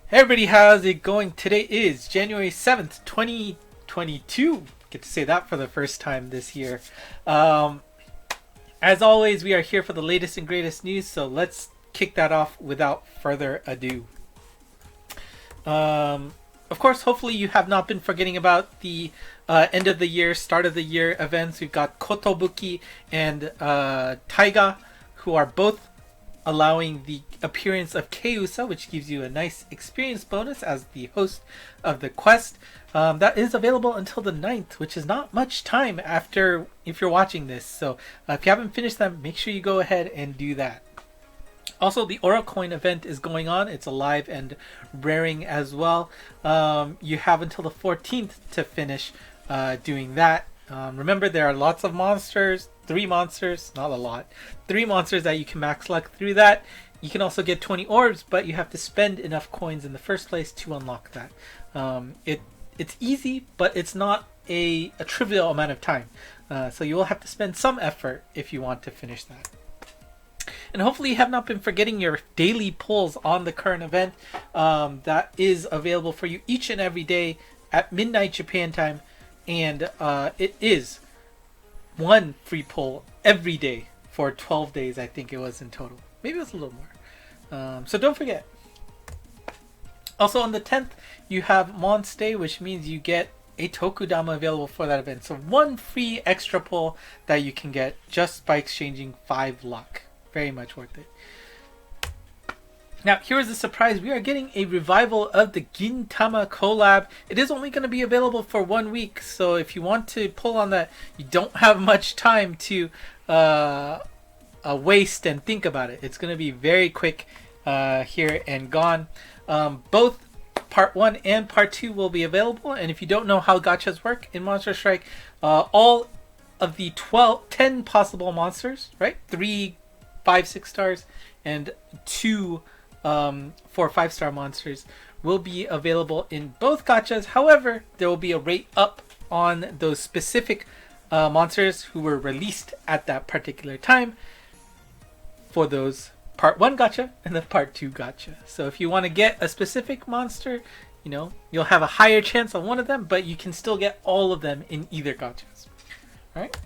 Hey everybody, how's it going? Today is January 7th, 2022. Get to say that for the first time this year. As always, we are here for the latest and greatest news, so let's kick that off without further ado. Of course, hopefully you have not been forgetting about the end of the year, start of the year events. We've got Kotobuki and Taiga, who are both allowing the appearance of Keusa, which gives you a nice experience bonus as the host of the quest. That is available until the 9th, which is not much time after if you're watching this. So if you haven't finished them, make sure you go ahead and do that. Also, the Aura Coin event is going on. It's alive and raring as well. You have until the 14th to finish doing that. Remember, there are lots of monsters. 3 monsters, not a lot. 3 monsters that you can max luck through that. You can also get 20 orbs, but you have to spend enough coins in the first place to unlock that. It's easy, but it's not a trivial amount of time. So you will have to spend some effort if you want to finish that. And hopefully you have not been forgetting your daily pulls on the current event. That is available for you each and every day at midnight Japan time. And it is 1 free pull every day for 12 days, I think it was in total. Maybe it was a little more. So don't forget. Also on the 10th, you have Monst Day, which means you get a Tokudama available for that event. So 1 free extra pull that you can get just by exchanging 5 luck. Very much worth it. Now, here's the surprise. We are getting a revival of the Gintama Collab. It is only going to be available for 1 week, so if you want to pull on that, you don't have much time to waste and think about it. It's going to be very quick here and gone. Both Part 1 and Part 2 will be available, and if you don't know how gachas work in Monster Strike, all of the 10 possible monsters, right? 3 5-6 stars and 2 4 5-star monsters will be available in both gachas. However, there will be a rate up on those specific monsters who were released at that particular time for those Part 1 gacha and the Part 2 gacha. So if you want to get a specific monster, you know, you'll have a higher chance on one of them, but you can still get all of them in either gachas. All right?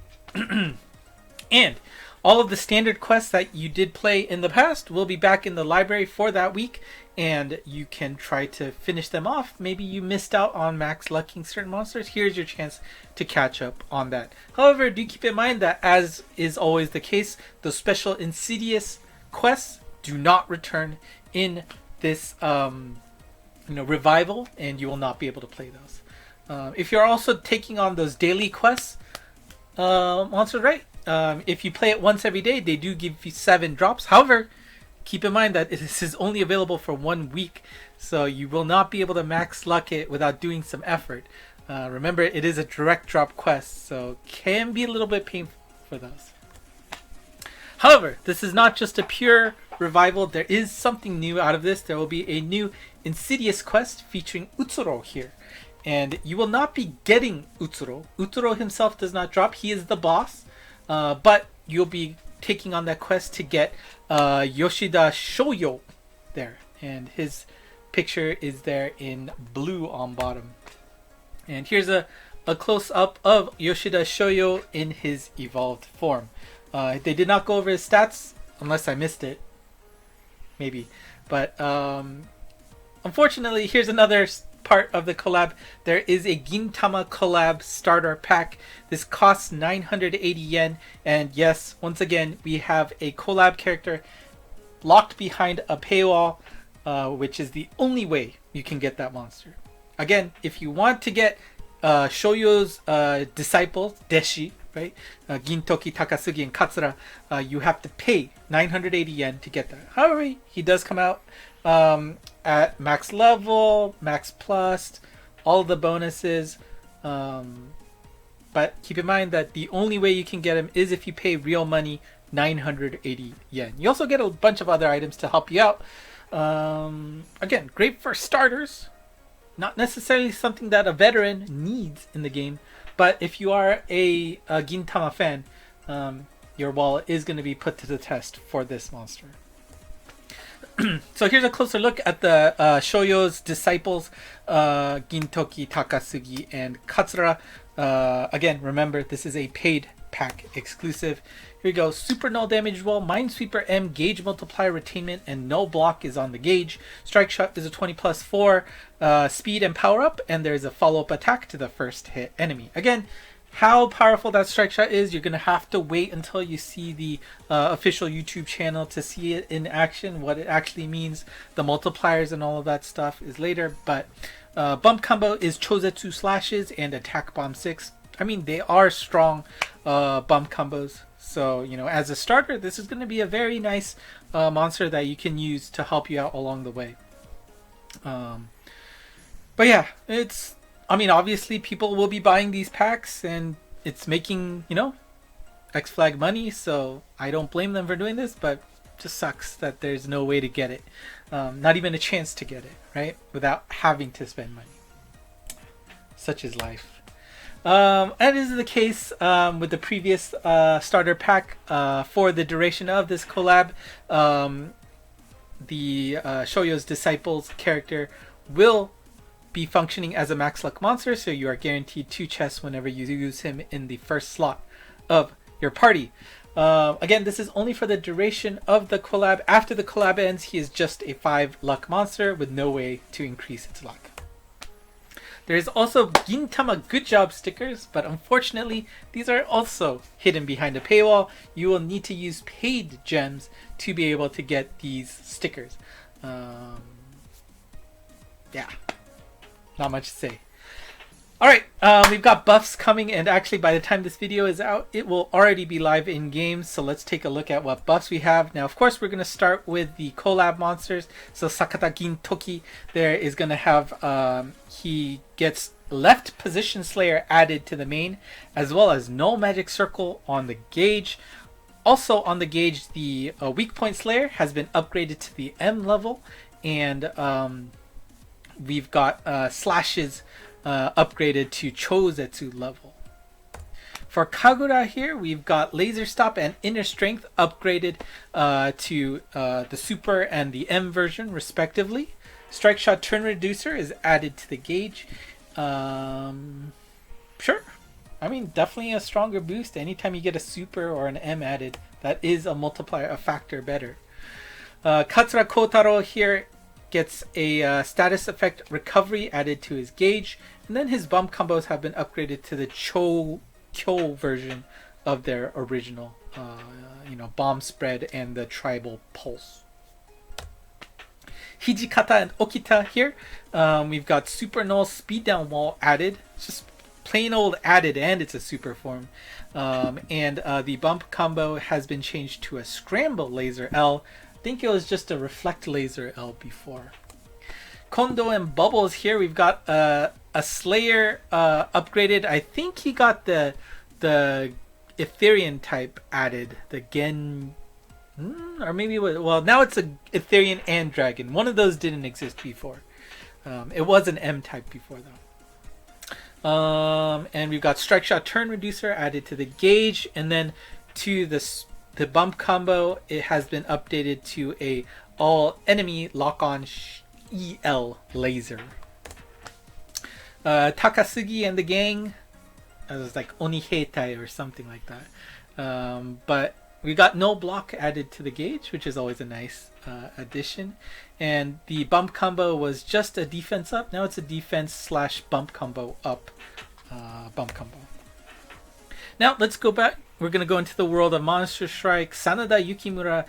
And all of the standard quests that you did play in the past will be back in the library for that week, and you can try to finish them off. Maybe you missed out on max lucking certain monsters. Here's your chance to catch up on that. However, do keep in mind that, as is always the case, those special insidious quests do not return in this revival, and you will not be able to play those. If you're also taking on those daily quests, monsters, right? If you play it once every day, they do give you 7 drops. However, keep in mind that this is only available for 1 week, so you will not be able to max luck it without doing some effort. Remember, it is a direct drop quest, so can be a little bit painful for those. However, this is not just a pure revival. There is something new out of this. There will be a new Insidious quest featuring Utsuro here. And you will not be getting Utsuro. Utsuro himself does not drop. He is the boss. But you'll be taking on that quest to get Yoshida Shoyo there. And his picture is there in blue on bottom. And here's a close-up of Yoshida Shoyo in his evolved form. They did not go over his stats, unless I missed it. Maybe. But unfortunately, here's another part of the collab. There is a Gintama Collab starter pack. This costs 980 yen, and yes, once again, we have a collab character locked behind a paywall, which is the only way you can get that monster. Again, if you want to get Shoyo's disciples, Deshi, right, Gintoki, Takasugi, and Katsura, you have to pay 980 yen to get that. However, he does come out at max level, max plus, all the bonuses, but keep in mind that the only way you can get him is if you pay real money, 980 yen. You also get a bunch of other items to help you out. Again, great for starters, not necessarily something that a veteran needs in the game, but if you are a Gintama fan, your wallet is going to be put to the test for this monster. So here's a closer look at the Shoyo's disciples, Gintoki, Takasugi, and Katsura. Again, remember, this is a paid pack exclusive. Here we go. Super null damage roll, Minesweeper M, gauge multiplier retainment, and no block is on the gauge. Strike shot is a 20+4 speed and power up, and there's a follow-up attack to the first hit enemy. Again, how powerful that strike shot is, you're going to have to wait until you see the official YouTube channel to see it in action. What it actually means, the multipliers and all of that stuff is later. But bump combo is Chozetsu slashes and attack bomb 6. I mean, they are strong bump combos. So, you know, as a starter, this is going to be a very nice monster that you can use to help you out along the way. But yeah, it's... I mean, obviously, people will be buying these packs, and it's making, you know, X-Flag money, so I don't blame them for doing this, but it just sucks that there's no way to get it. Not even a chance to get it, right? Without having to spend money. Such is life. And this is the case with the previous starter pack for the duration of this collab. The Shoyo's Disciples character will be functioning as a max luck monster, so you are guaranteed 2 chests whenever you use him in the first slot of your party. Again, this is only for the duration of the collab. After the collab ends, he is just a 5 luck monster with no way to increase its luck. There is also Gintama Good Job stickers, but unfortunately, these are also hidden behind a paywall. You will need to use paid gems to be able to get these stickers. Yeah. Not much to say. Alright, we've got buffs coming, and actually by the time this video is out, it will already be live in game. So let's take a look at what buffs we have. Now, of course, we're going to start with the collab monsters. So Sakata Gintoki there is going to have, he gets left position slayer added to the main, as well as no magic circle on the gauge. Also on the gauge, the weak point slayer has been upgraded to the M level, and we've got slashes upgraded to Chozetsu level. For Kagura here, we've got Laser Stop and Inner Strength upgraded to the Super and the M version, respectively. Strike Shot Turn Reducer is added to the gauge. Sure. I mean, definitely a stronger boost. Anytime you get a Super or an M added, that is a multiplier, a factor better. Katsura Kotaro here gets a status effect recovery added to his gauge, and then his bump combos have been upgraded to the Kyo version of their original, bomb spread and the tribal pulse. Hijikata and Okita here, we've got super null speed down wall added, it's just plain old added, and it's a super form. And the bump combo has been changed to a scramble laser L. I think it was just a reflect laser L before. Kondo and Bubbles here, we've got a Slayer upgraded. I think he got the Etherean type added, the Gen, or maybe well, now it's a Etherean and Dragon. One of those didn't exist before. It was an M type before though. And we've got Strike Shot Turn Reducer added to the gauge, and then to the bump combo, it has been updated to a all enemy lock-on EL laser. Takasugi and the gang, it was like Oniheitai or something like that. But we got no block added to the gauge, which is always a nice addition. And the bump combo was just a defense up. Now it's a defense / bump combo up bump combo. Now let's go back. We're going to go into the world of Monster Strike. Sanada Yukimura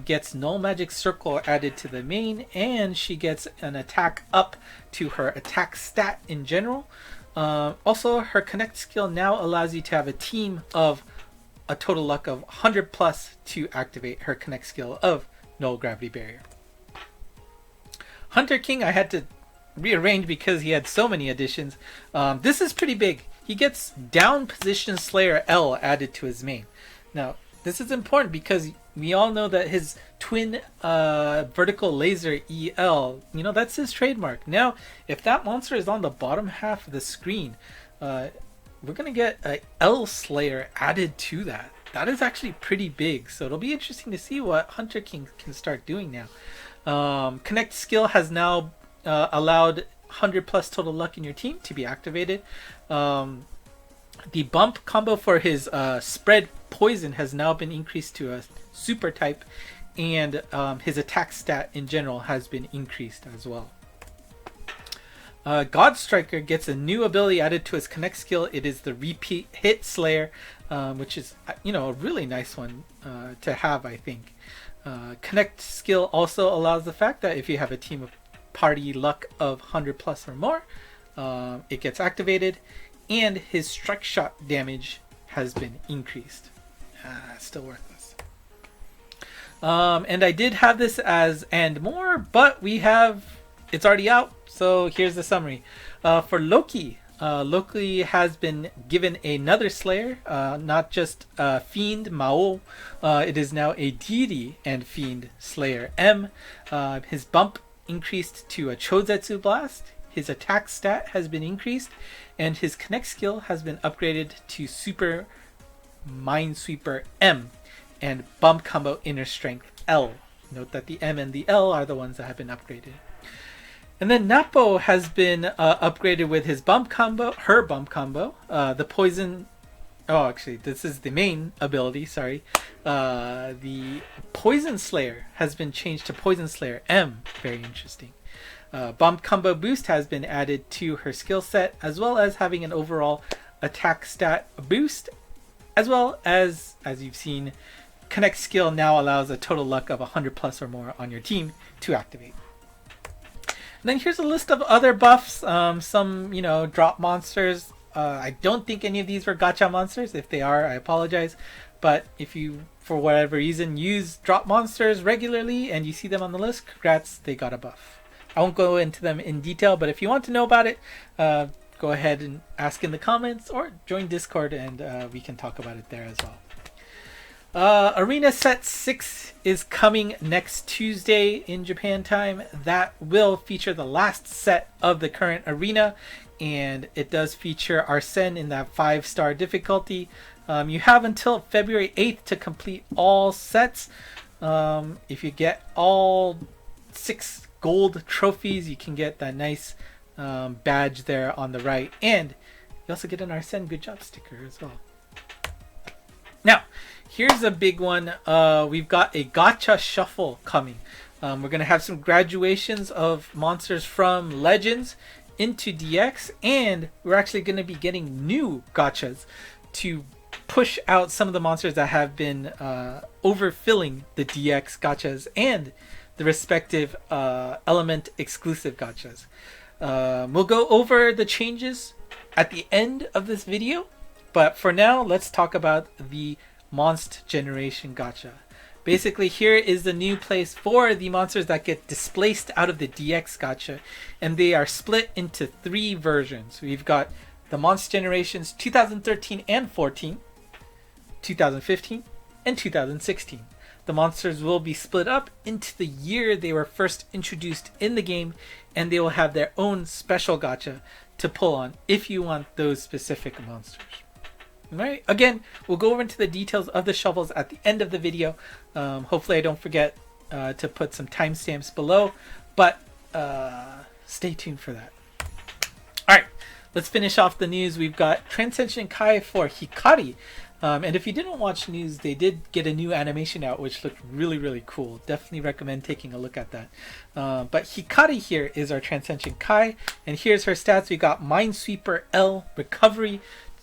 gets no magic circle added to the main, and she gets an attack up to her attack stat in general. Also, her connect skill now allows you to have a team of a total luck of 100 plus to activate her connect skill of Null Gravity Barrier. Hunter King I had to rearrange because he had so many additions. This is pretty big. He gets down position Slayer L added to his main. Now, this is important because we all know that his twin vertical laser EL, that's his trademark. Now, if that monster is on the bottom half of the screen, we're going to get a L Slayer added to that. That is actually pretty big, so it'll be interesting to see what Hunter King can start doing now. Connect skill has now allowed 100 plus total luck in your team to be activated. The bump combo for his spread poison has now been increased to a super type, and his attack stat in general has been increased as well. God Striker gets a new ability added to his Connect skill. It is the Repeat Hit Slayer, which is a really nice one to have, I think. Connect skill also allows the fact that if you have a team of party luck of 100 plus or more, it gets activated, and his strike shot damage has been increased. Still worthless. And I did have this as and more, but it's already out. So here's the summary. For Loki, Loki has been given another Slayer, not just Fiend Mao. It is now a Deity and Fiend Slayer M. His bump increased to a Chozetsu Blast. His attack stat has been increased, and his Connect skill has been upgraded to Super Minesweeper M and Bump Combo Inner Strength L. Note that the M and the L are the ones that have been upgraded. And then Napo has been upgraded with his bump combo, her bump combo. The poison. Oh, actually, this is the main ability. Sorry. The Poison Slayer has been changed to Poison Slayer M. Very interesting. Bump combo boost has been added to her skill set, as well as having an overall attack stat boost, as well as you've seen, Connect skill now allows a total luck of 100 plus or more on your team to activate. And then here's a list of other buffs. Some, drop monsters. I don't think any of these were gacha monsters. If they are, I apologize. But if you, for whatever reason, use drop monsters regularly and you see them on the list, congrats, they got a buff. I won't go into them in detail, but if you want to know about it, go ahead and ask in the comments or join Discord, and we can talk about it there as well. Arena Set 6 is coming next Tuesday in Japan time. That will feature the last set of the current arena, and it does feature Arsene in that 5-star difficulty. You have until February 8th to complete all sets. If you get all 6 gold trophies, you can get that nice badge there on the right, and you also get an Arsene Good Job sticker as well. Now, here's a big one. We've got a Gacha Shuffle coming. We're going to have some graduations of monsters from Legends into DX, and we're actually going to be getting new gachas to push out some of the monsters that have been overfilling the DX gachas and the respective element exclusive gachas. We'll go over the changes at the end of this video, but for now, let's talk about the Monst generation gacha. Basically, here is the new place for the monsters that get displaced out of the DX gacha, and they are split into 3 versions. We've got the Monst generations 2013 and 14, 2015, and 2016. The monsters will be split up into the year they were first introduced in the game, and they will have their own special gacha to pull on if you want those specific monsters. Alright, again, we'll go over into the details of the shovels at the end of the video. Hopefully I don't forget to put some timestamps below, but stay tuned for that. Alright, let's finish off the news. We've got Transcension Kai for Hikari. And if you didn't watch news, they did get a new animation out, which looked really, really cool. Definitely recommend taking a look at that. But Hikari here is our Transcension Kai, and here's her stats. We got Minesweeper L, Recovery,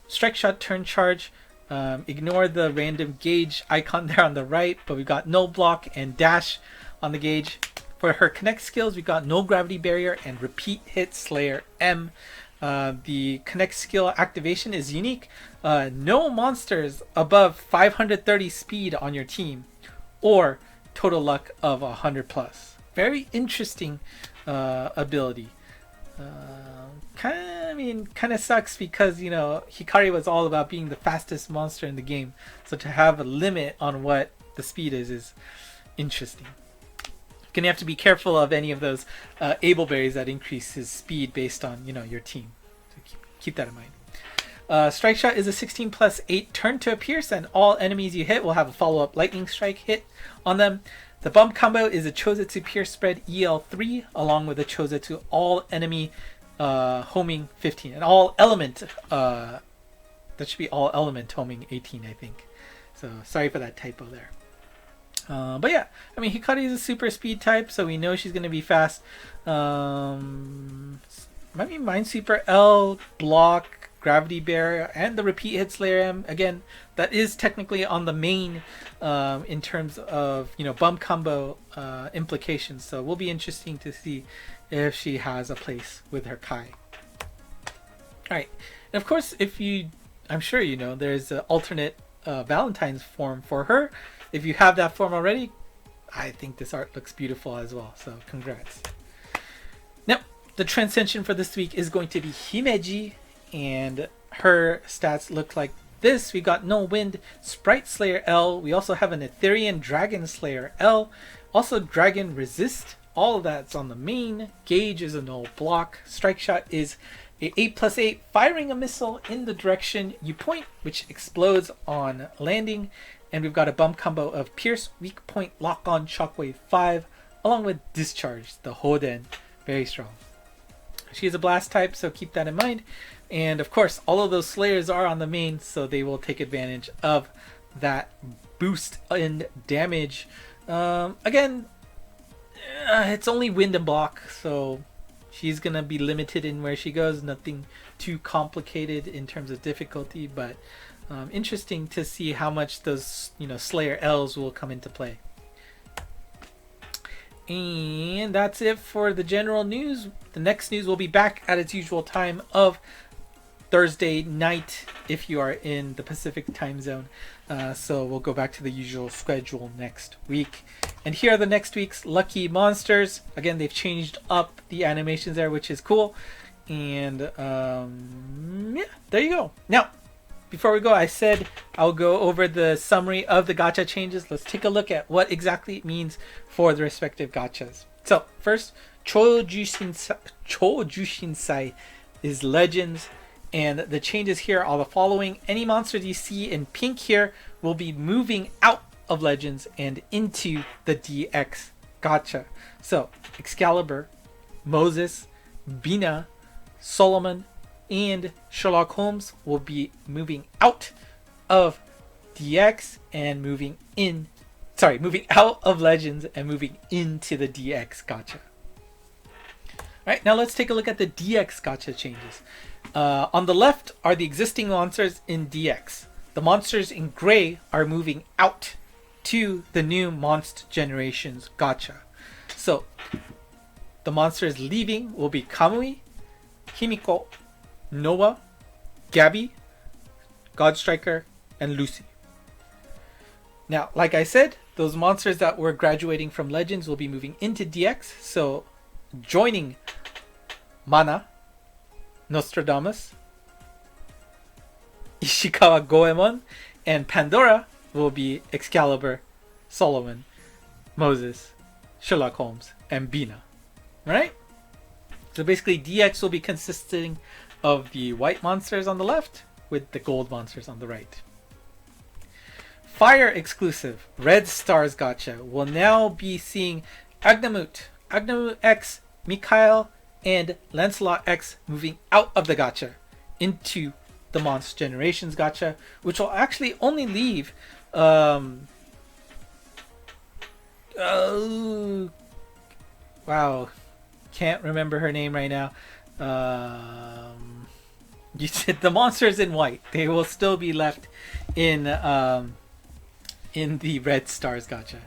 Strike Shot, Turn Charge. Ignore the random gauge icon there on the right, but we've got Null Block and Dash on the gauge. For her Connect skills, we've got Null Gravity Barrier and Repeat Hit Slayer M. The Connect skill activation is unique. No monsters above 530 speed on your team, or total luck of 100 plus. Very interesting ability. Kind of sucks because, Hikari was all about being the fastest monster in the game. So to have a limit on what the speed is interesting. Gonna have to be careful of any of those able berries that increase his speed based on, your team. So keep that in mind. Strike Shot is a 16 plus 8 turn to a pierce, and all enemies you hit will have a follow-up lightning strike hit on them. The bump combo is a Chozetsu Pierce Spread EL3 along with a Chozetsu all enemy homing 15 and all element that should be all element homing 18, I think. So sorry for that typo there. But yeah, I mean, Hikari is a super speed type, so we know she's going to be fast. Might be Minesweeper L, block, Gravity Bear, and the repeat hit Slayer M. Again, that is technically on the main in terms of, you know, bump combo implications. So it will be interesting to see if she has a place with her Kai. Alright, and of course, I'm sure you know, there's an alternate Valentine's form for her. If you have that form already, I think this art looks beautiful as well, so congrats. Now, the Transcension for this week is going to be Himeji, and her stats look like this. We got No Wind, Sprite Slayer L. We also have an Etherean Dragon Slayer L. Also Dragon Resist. All of that's on the main. Gauge is a null block. Strike Shot is a 8+8, firing a missile in the direction you point, which explodes on landing. And we've got a bump combo of Pierce, Weak Point, Lock On, Shockwave 5, along with Discharge, the Hoden. Very strong. She is a blast type, so keep that in mind. And of course, all of those Slayers are on the main, so they will take advantage of that boost in damage. Again, it's only wind and block, so she's gonna be limited in where she goes. Nothing too complicated in terms of difficulty, but interesting to see how much those, you know, Slayer L's will come into play. And that's it for the general news. The next news will be back at its usual time of Thursday night if you are in the Pacific time zone. So we'll go back to the usual schedule next week. And here are the next week's lucky monsters. Again, they've changed up the animations there, which is cool. And yeah, there you go. Now, before we go, I said I'll go over the summary of the gacha changes. Let's take a look at what exactly it means for the respective gachas. So first, Chojushinsai is Legends, and the changes here are the following. Any monsters you see in pink here will be moving out of Legends and into the DX gacha. So Excalibur, Moses, Bina, Solomon, and Sherlock Holmes will be moving out of DX and moving out of Legends and moving into the DX gacha. Alright, now let's take a look at the DX gacha changes. On the left are the existing monsters in DX. The monsters in gray are moving out to the new Monst Generations gacha. So the monsters leaving will be Kamui, Himiko, Noah, Gabby, Godstriker, and Lucy. Now, like I said, those monsters that were graduating from Legends will be moving into DX. So joining Mana, Nostradamus, Ishikawa Goemon, and Pandora will be Excalibur, Solomon, Moses, Sherlock Holmes, and Bina. Right? So basically DX will be consisting of the white monsters on the left with the gold monsters on the right. Fire exclusive Red Stars gacha will now be seeing Agnamut X, Mikhail, and Lancelot X moving out of the gacha into the Monst Generations gacha, which will actually only leave wow, can't remember her name right now. You said the monsters in white. They will still be left in the Red Stars gacha.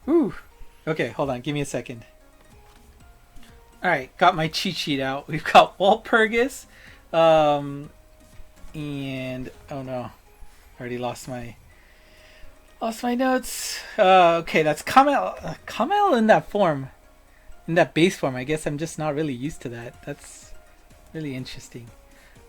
Ooh. Okay, hold on. Give me a second. Alright, got my cheat sheet out. We've got Walpurgis. And oh no. Already lost my notes. Okay, that's Kamel in that form. In that base form. I guess I'm just not really used to that. That's really interesting.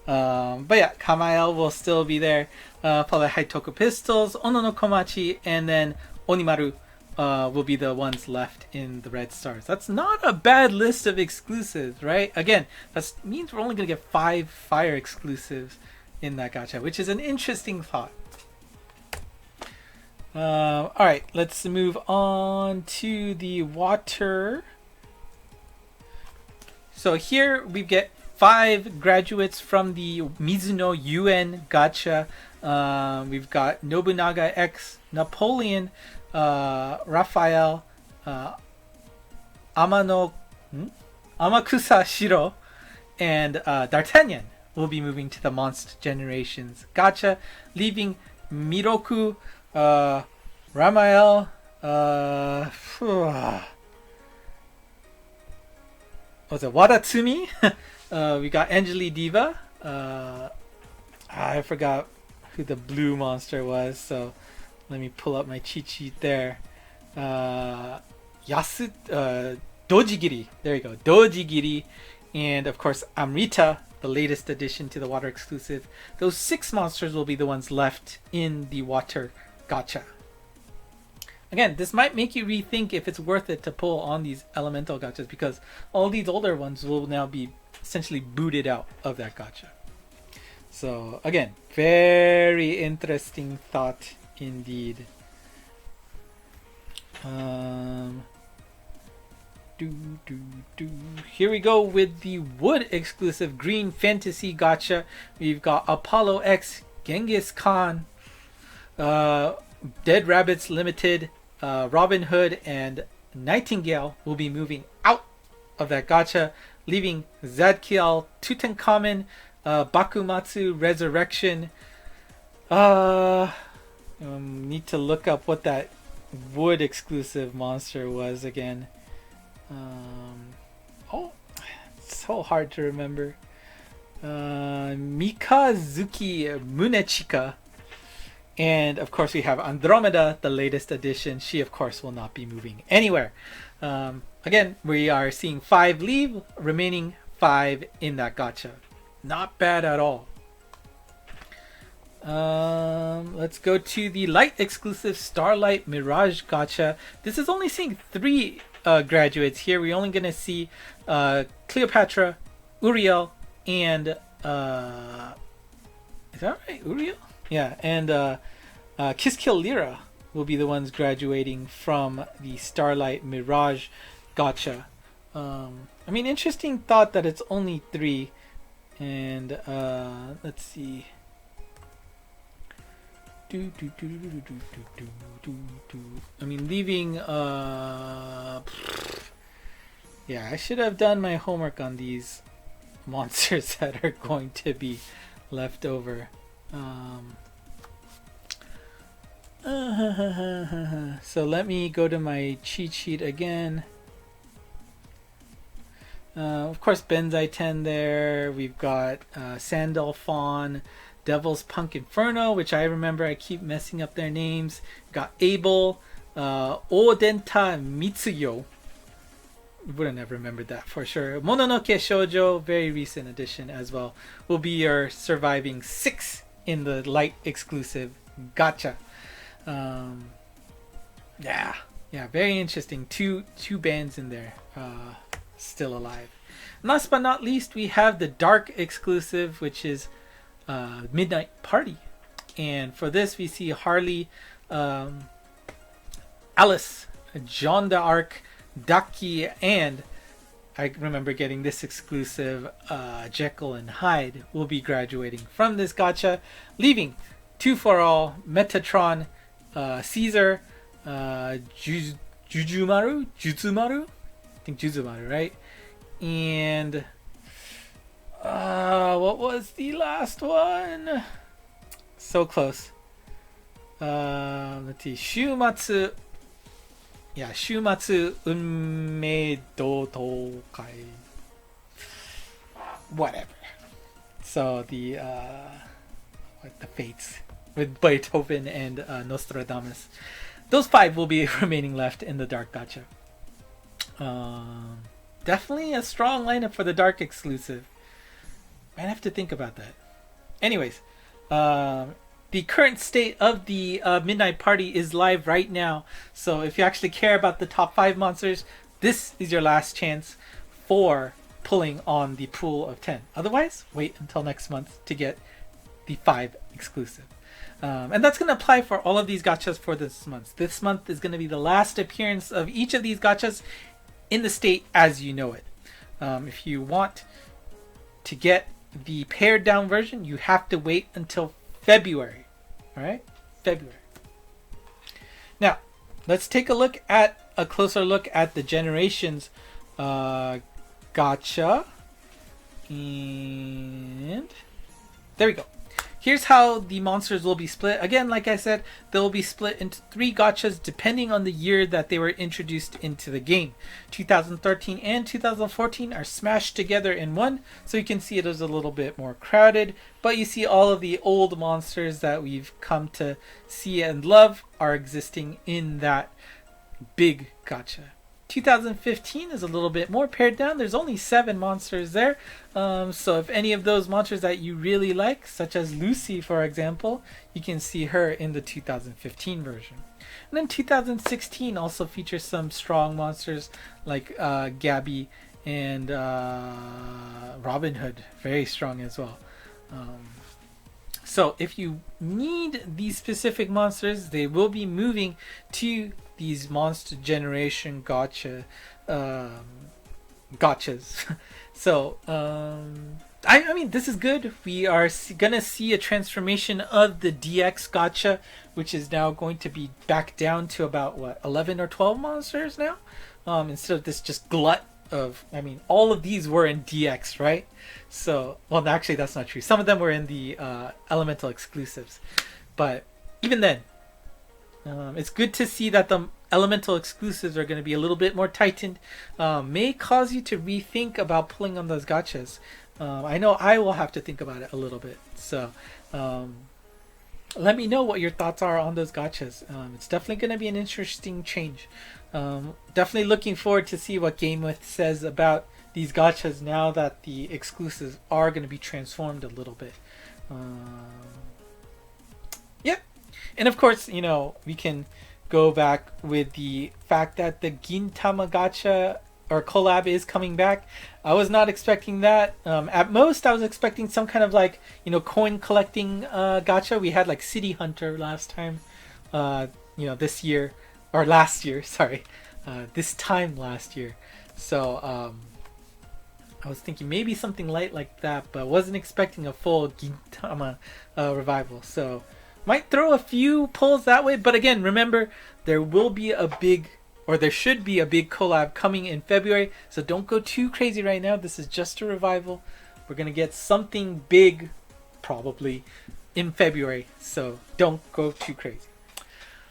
But yeah, Kamael will still be there, followed by Haitoku Pistols, Ono no Komachi, and then Onimaru will be the ones left in the Red Stars. That's not a bad list of exclusives, right? Again, that means we're only going to get 5 fire exclusives in that gacha, which is an interesting thought. All right, let's move on to the water. So here we get 5 graduates from the Mizuno UN Gacha. We've got Nobunaga X, Napoleon, Raphael, Amakusa Shiro, and D'Artagnan will be moving to the Monst Generations Gacha, leaving Miroku, Ramael, was it Wadatsumi? We got Angeli Diva. I forgot who the blue monster was, so let me pull up my cheat sheet there. Dojigiri. There you go. Dojigiri. And of course, Amrita, the latest addition to the water exclusive. Those 6 monsters will be the ones left in the water gacha. Again, this might make you rethink if it's worth it to pull on these elemental gachas, because all these older ones will now be essentially booted out of that gacha. So again, very interesting thought indeed. Here we go with the wood exclusive green fantasy gacha. We've got Apollo X, Genghis Khan, Dead Rabbits Limited, Robin Hood, and Nightingale will be moving out of that gacha, leaving Zadkiel, Tutankhamun, Bakumatsu Resurrection. Need to look up what that wood exclusive monster was again. It's so hard to remember. Mikazuki Munechika. And of course we have Andromeda, the latest addition. She of course will not be moving anywhere. Again, we are seeing 5 leave, remaining 5 in that gacha. Not bad at all. Let's go to the light exclusive Starlight Mirage gacha. This is only seeing 3 graduates here. We're only going to see Cleopatra, Uriel, and is that right? Uriel? Yeah, and Kiss Kill Lyra will be the ones graduating from the Starlight Mirage gacha. I mean, interesting thought that it's only 3. And let's see. I mean, leaving. Yeah, I should have done my homework on these monsters that are going to be left over. So let me go to my cheat sheet again. Of course, Benzai 10 there. We've got Sandal Fawn, Devil's Punk Inferno, which I remember I keep messing up their names. Got Abel, Odenta Mitsuyo. Wouldn't have remembered that for sure. Mononoke Shoujo, very recent addition as well, will be your surviving 6 in the light exclusive gacha. Yeah, very interesting. Two bands in there. Still alive. Last but not least, we have the dark exclusive, which is Midnight Party, and for this we see Harley, Alice, Jeanne d'Arc, Daki, and I remember getting this exclusive, Jekyll and Hyde will be graduating from this gacha, leaving 2 for All, Metatron, Caesar, Jutsumaru, I think Jutsumaru, right? And what was the last one? So close. Let's see. Shumatsu. Yeah, Shumatsu Unmei Dotokai. Whatever. So the fates with Beethoven and Nostradamus. Those 5 will be remaining left in the dark gacha. Definitely a strong lineup for the dark exclusive. Might have to think about that. Anyways, the current state of the Midnight Party is live right now. So if you actually care about the top 5 monsters, this is your last chance for pulling on the pool of 10. Otherwise, wait until next month to get the 5 exclusive. And that's going to apply for all of these gachas for this month. This month is going to be the last appearance of each of these gachas in the state as you know it. If you want to get the pared down version, you have to wait until February. Alright? February. Now, let's take a closer look at the Generations gacha. And there we go. Here's how the monsters will be split. Again, like I said, they'll be split into 3 gachas depending on the year that they were introduced into the game. 2013 and 2014 are smashed together in one, so you can see it is a little bit more crowded, but you see all of the old monsters that we've come to see and love are existing in that big gacha. 2015 is a little bit more pared down. There's only 7 monsters there. So if any of those monsters that you really like, such as Lucy, for example, you can see her in the 2015 version. And then 2016 also features some strong monsters like Gabby and Robin Hood. Very strong as well. So if you need these specific monsters, they will be moving to these Monster Generation gachas. So I mean, this is good. We are gonna see a transformation of the DX gacha, which is now going to be back down to about what, 11 or 12 monsters now, instead of this just glut of, I mean, all of these were in DX, right? So, well, actually that's not true. Some of them were in the elemental exclusives, but even then, it's good to see that the elemental exclusives are going to be a little bit more tightened. May cause you to rethink about pulling on those gachas. I know I will have to think about it a little bit. So let me know what your thoughts are on those gachas. It's definitely going to be an interesting change. Definitely looking forward to see what GameWith says about these gachas now that the exclusives are going to be transformed a little bit. Yeah. And of course, you know, we can go back with the fact that the Gintama gacha or collab is coming back. I was not expecting that. At most, I was expecting some kind of like, you know, coin collecting gacha. We had like City Hunter last time, you know, this year or last year. Sorry, this time last year. So I was thinking maybe something light like that, but wasn't expecting a full Gintama revival. So might throw a few pulls that way, but again, remember, there will be a big, or there should be a big collab coming in February, so don't go too crazy right now. This is just a revival. We're going to get something big, probably, in February, so don't go too crazy.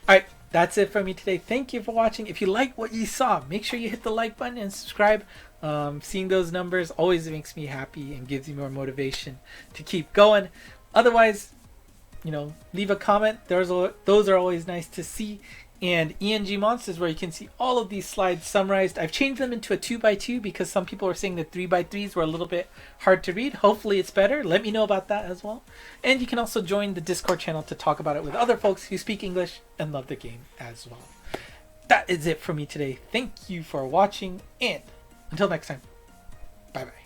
Alright, that's it for me today. Thank you for watching. If you like what you saw, make sure you hit the like button and subscribe. Seeing those numbers always makes me happy and gives me more motivation to keep going. Otherwise, you know, leave a comment. Those are always nice to see. And ENG Monst is where you can see all of these slides summarized. I've changed them into a 2x2 because some people were saying that 3x3s were a little bit hard to read. Hopefully it's better. Let me know about that as well. And you can also join the Discord channel to talk about it with other folks who speak English and love the game as well. That is it for me today. Thank you for watching, and until next time, bye bye.